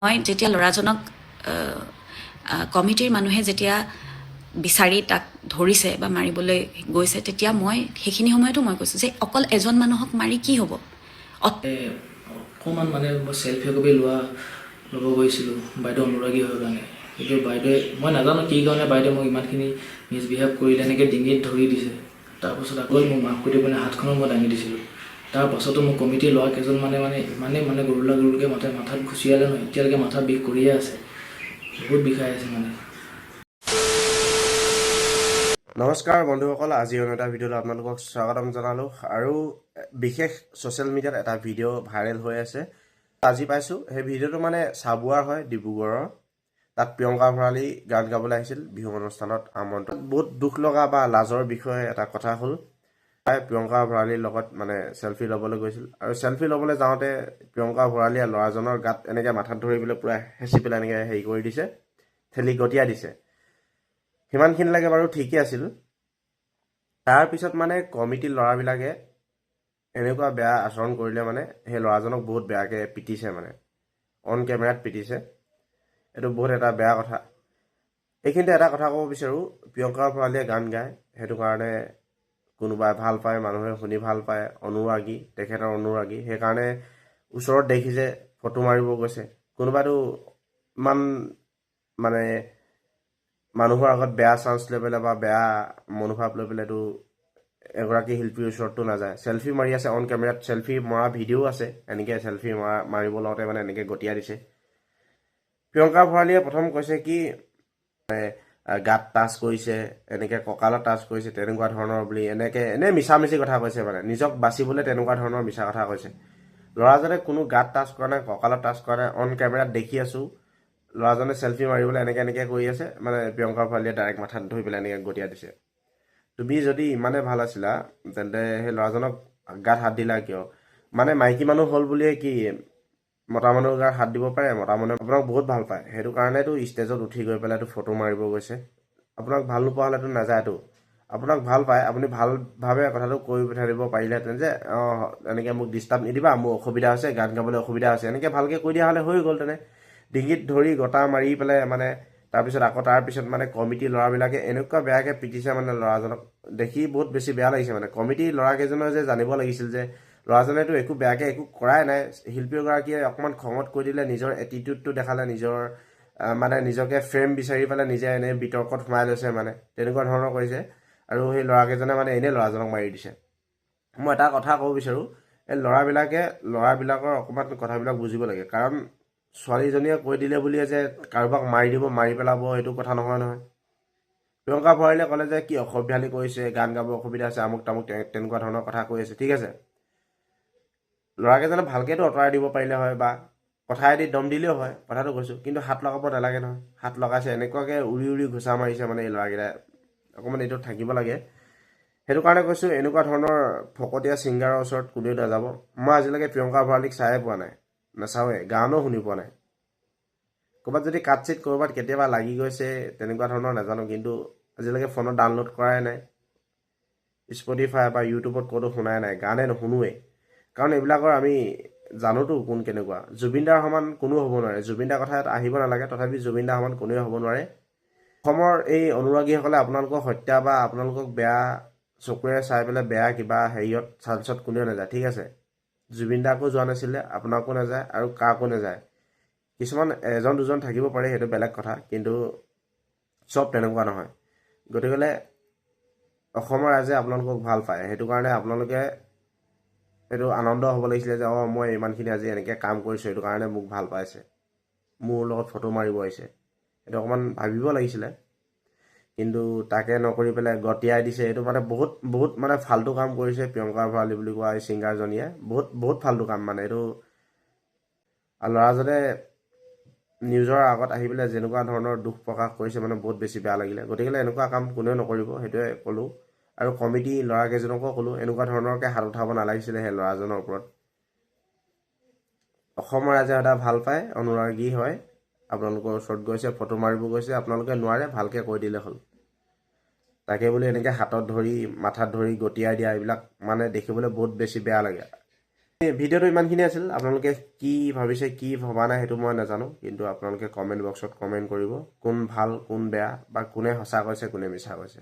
মই যেতিয়া ল'ৰাজনক কমিটিৰ মানুহে যেতিয়া বিচাৰি তাক ধৰিছে বা মাৰিবলৈ গৈছে তেতিয়া মই সেইখিনি সময়তো মই কৈছোঁ যে অকল এজন মানুহক মাৰি কি হ'ব। অকণমান মানে মই চেল্ফি একপি ল'ব গৈছিলোঁ বাইদেউ অনুৰাগী হৈ কাৰণে, কিন্তু বাইদেৱে মই নাজানো কি কাৰণে বাইদেৱে মোক ইমানখিনি মিছবিহেভ কৰিলে, এনেকৈ ডিঙিত ধৰি দিছে। তাৰপাছত আকৌ মোক মাফ কৰি পিনে হাতখনো মই দাঙি দিছিলোঁ। তাৰ পাছতো মোক কমিটিৰ ল'ৰা কেইজন মানে গৰুলকৈ মাথাত ঘুচিয়ালে নহয়, এতিয়ালৈকে মাথা বিষ কৰিয়ে আছে, বহুত বিষাই আছে মানে। নমস্কাৰ বন্ধুসকল, আজি অন্য এটা ভিডিঅ'ত আপোনালোকক স্বাগতম জনালোঁ। আৰু বিশেষ ছ'চিয়েল মিডিয়াত এটা ভিডিঅ' ভাইৰেল হৈ আছে, আজি পাইছোঁ। সেই ভিডিঅ'টো মানে চাবুৱাৰ হয়, ডিব্ৰুগড়ৰ। তাত প্ৰিয়ংকা ভৰালী গান গাবলৈ আহিছিল বিহু অনুষ্ঠানত আমন্ত্ৰণ। বহুত দুখ লগা বা লাজৰ বিষয়ে এটা কথা হ'ল, তাই প্ৰিয়ংকা ভৰালীৰ লগত মানে চেল্ফি ল'বলৈ গৈছিল, আৰু চেল্ফি ল'বলৈ যাওঁতে প্ৰিয়ংকা ভৰালীয়ে ল'ৰাজনৰ গাত এনেকৈ মাথাত ধৰি পেলাই পূৰা হেঁচি পেলাই এনেকৈ হেৰি কৰি দিছে, ঠেলি গতিয়াই দিছে। সিমানখিনিলৈকে বাৰু ঠিকেই আছিল। তাৰপিছত মানে কমিটিৰ ল'ৰাবিলাকে এনেকুৱা বেয়া আচৰণ কৰিলে, মানে সেই ল'ৰাজনক বহুত বেয়াকৈ পিটিছে, মানে অন কেমেৰাত পিটিছে। এইটো বহুত এটা বেয়া কথা। এইখিনিতে এটা কথা ক'ব বিচাৰোঁ, প্ৰিয়ংকা ভৰালীয়ে গান গায়, সেইটো কাৰণে কোনোবাই ভাল পায়, মানুহে শুনি ভাল পায়, অনুৰাগী, তেখেতৰ অনুৰাগী, সেইকাৰণে ওচৰত দেখিছে ফটো মাৰিব গৈছে। কোনোবাইতো ইমান মানে মানুহৰ আগত বেয়া চান্স লৈ পেলাই বা বেয়া মনোভাৱ লৈ পেলাইতো এগৰাকী শিল্পীৰ ওচৰততো নাযায়। চেল্ফি মাৰি আছে অন কেমেৰাত, চেল্ফি মৰা ভিডিঅ' আছে, এনেকৈ চেল্ফি মাৰিব লওঁতে মানে এনেকৈ গতিয়াই দিছে। প্ৰিয়ংকা ভৰালীয়ে প্ৰথম কৈছে কি গাত টাচ কৰিছে, এনেকৈ কঁকালত টাচ কৰিছে, তেনেকুৱা ধৰণৰ বুলি এনেই মিছামিছি কথা কৈছে, মানে নিজক বাচিবলৈ তেনেকুৱা ধৰণৰ মিছা কথা কৈছে। ল'ৰাজনে কোনো গাত টাচ কৰা নাই, কঁকালত টাচ কৰা নাই, অন কেমেৰাত দেখি আছোঁ। ল'ৰাজনে চেল্ফি মাৰিবলৈ এনেকৈ কৰি আছে, মানে প্ৰিয়ংকা ভৰালীয়ে ডাইৰেক্ট মাথাত ধৰি পেলাই এনেকৈ গতিয়াই দিছে। তুমি যদি ইমানে ভাল আছিলা তেন্তে সেই ল'ৰাজনক গাত হাত দিলা কিয়? মানে মাইকী মানুহ হ'ল বুলিয়ে কি মতা মানুহৰ গাত হাত দিব পাৰে? মতা মানুহে আপোনাক বহুত ভাল পায়, সেইটো কাৰণেতো ষ্টেজত উঠি গৈ পেলাইতো ফটো মাৰিব গৈছে। আপোনাক ভাল নোপোৱা হ'লেতো নাযায়তো। আপোনাক ভাল পায়, আপুনি ভালভাৱে কথাটো কৈ পঠাই দিব পাৰিলেহেঁতেন যে এনেকৈ মোক ডিষ্টাৰ্ব নিদিবা, মোৰ অসুবিধা হৈছে, গান গাবলৈ অসুবিধা হৈছে, এনেকৈ ভালকৈ কৈ দিয়া হ'লে হৈ গ'ল। ডিঙিত ধৰি গটা মাৰি পেলাই মানে তাৰপিছত মানে কমিটিৰ ল'ৰাবিলাকে এনেকুৱা বেয়াকৈ পিটিছে, মানে ল'ৰাজনক দেখি বহুত বেছি বেয়া লাগিছে। মানে কমিটিৰ ল'ৰাকেইজনে যে জানিব লাগিছিল যে ল'ৰাজনেতো একো বেয়াকৈ একো কৰাই নাই, শিল্পীগৰাকীয়ে অকণমান খঙত কৈ দিলে, নিজৰ এটিটিউডটো দেখালে, নিজৰ মানে নিজকে ফ্ৰেম বিচাৰি পেলাই নিজে এনেই বিতৰ্কত সোমাই লৈছে, মানে তেনেকুৱা ধৰণৰ কৰিছে। আৰু সেই ল'ৰাকেইজনে মানে এনেই ল'ৰাজনক মাৰি দিছে। মই এটা কথা ক'ব বিচাৰোঁ, এই ল'ৰাবিলাকৰ অকণমান কথাবিলাক বুজিব লাগে, কাৰণ ছোৱালীজনীয়ে কৈ দিলে বুলিয়ে যে কাৰোবাক মাৰি দিব, মাৰি পেলাব, এইটো কথা নহয়। প্ৰিয়ংকা ভৰালীয়ে ক'লে যে কি অসভ্যালি কৰিছে, গান গাব অসুবিধা আছে, আমুক তামুক তেনেকুৱা ধৰণৰ কথা কৈ আছে, ঠিক আছে। ল'ৰাকেইজনে ভালকৈতো আঁতৰাই দিব পাৰিলে হয়, বা কথাইদি দম দিলেও হয়, কথাটো কৈছোঁ। কিন্তু হাত লগাব নালাগে নহয়, হাত লগাইছে, এনেকুৱাকৈ উৰি ঘুচা মাৰিছে, মানে এই ল'ৰাকেইটাই অকণমান এইটো থাকিব লাগে। সেইটো কাৰণে কৈছোঁ, এনেকুৱা ধৰণৰ ফকতীয়া ছিংগাৰৰ ওচৰত কোনেও নাযাব। মই আজিলৈকে প্ৰিয়ংকা ভৰালীক চায়ে পোৱা নাই, নাচাওঁৱে, গানো শুনি পোৱা নাই। ক'ৰবাত যদি কাটচিট ক'ৰবাত কেতিয়াবা লাগি গৈছে তেনেকুৱা ধৰণৰ নাজানো, কিন্তু আজিলৈকে ফোনত ডাউনলোড কৰাই নাই, স্পটিফাই বা ইউটিউবত ক'তো শুনাই নাই, গানে নুশুনোৱেই। কাৰণ এইবিলাকৰ আমি জানোতো কোন কেনেকুৱা। জুবিনদাৰ সমান কোনো হ'ব নোৱাৰে, জুবিনদাৰ কথা আহিব নালাগে, তথাপি জুবিনদাৰ সমান কোনোৱে হ'ব নোৱাৰে। অসমৰ এই অনুৰাগীসকলে আপোনালোকক হত্যা বা আপোনালোকক বেয়া চকুৰে চাই পেলাই বেয়া কিবা হেৰিয়ত চান্সত কোনেও নাযায়, ঠিক আছে। জুবিনদাকো যোৱা নাছিলে, আপোনাকো নাযায়, আৰু কাকো নাযায়। কিছুমান এজন দুজন থাকিব পাৰে, সেইটো বেলেগ কথা, কিন্তু চব তেনেকুৱা নহয়। গতিকে অসমৰ ৰাইজে আপোনালোকক ভাল পায়, সেইটো কাৰণে আপোনালোকে এইটো আনন্দ হ'ব লাগিছিলে যে মই ইমানখিনি আজি এনেকৈ কাম কৰিছোঁ, সেইটো কাৰণে মোক ভাল পাইছে, মোৰ লগত ফটো মাৰিব আহিছে, সেইটো অকণমান ভাবিব লাগিছিলে। কিন্তু তাকে নকৰি পেলাই গতিয়াই দিছে। এইটো মানে বহুত মানে ফাল্টু কাম কৰিছে প্ৰিয়ংকা ভৰালী বুলি কোৱা এই ছিংগাৰজনীয়ে, বহুত ফাল্টু কাম মানে এইটো। আৰু ল'ৰাজনে নিউজৰ আগত আহি পেলাই যেনেকুৱা ধৰণৰ দুখ প্ৰকাশ কৰিছে, মানে বহুত বেছি বেয়া লাগিলে। গতিকে এনেকুৱা কাম কোনেও নকৰিব, সেইটোৱে ক'লোঁ। আৰু কমিটি ল'ৰাকেইজনকো ক'লোঁ, এনেকুৱা ধৰণৰকৈ হাত উঠাব নালাগিছিলে সেই ল'ৰাজনৰ ওপৰত। অসমৰ ৰাইজে এটা ভাল পায়, অনুৰাগী হয়, আপোনালোকৰ ওচৰত গৈছে, ফটো মাৰিব গৈছে, আপোনালোকে নোৱাৰে, ভালকৈ কৈ দিলে হ'ল। তাকে বুলি এনেকৈ হাতত ধৰি মাথাত ধৰি গতিয়াই দিয়া, এইবিলাক মানে দেখিবলৈ বহুত বেছি বেয়া লাগে। ভিডিঅ'টো ইমানখিনি আছিল। আপোনালোকে কি ভাবিছে কি ভবা নাই সেইটো মই নাজানো, কিন্তু আপোনালোকে কমেণ্ট বক্সত কমেণ্ট কৰিব কোন ভাল কোন বেয়া বা কোনে সঁচা কৈছে কোনে মিছা কৈছে।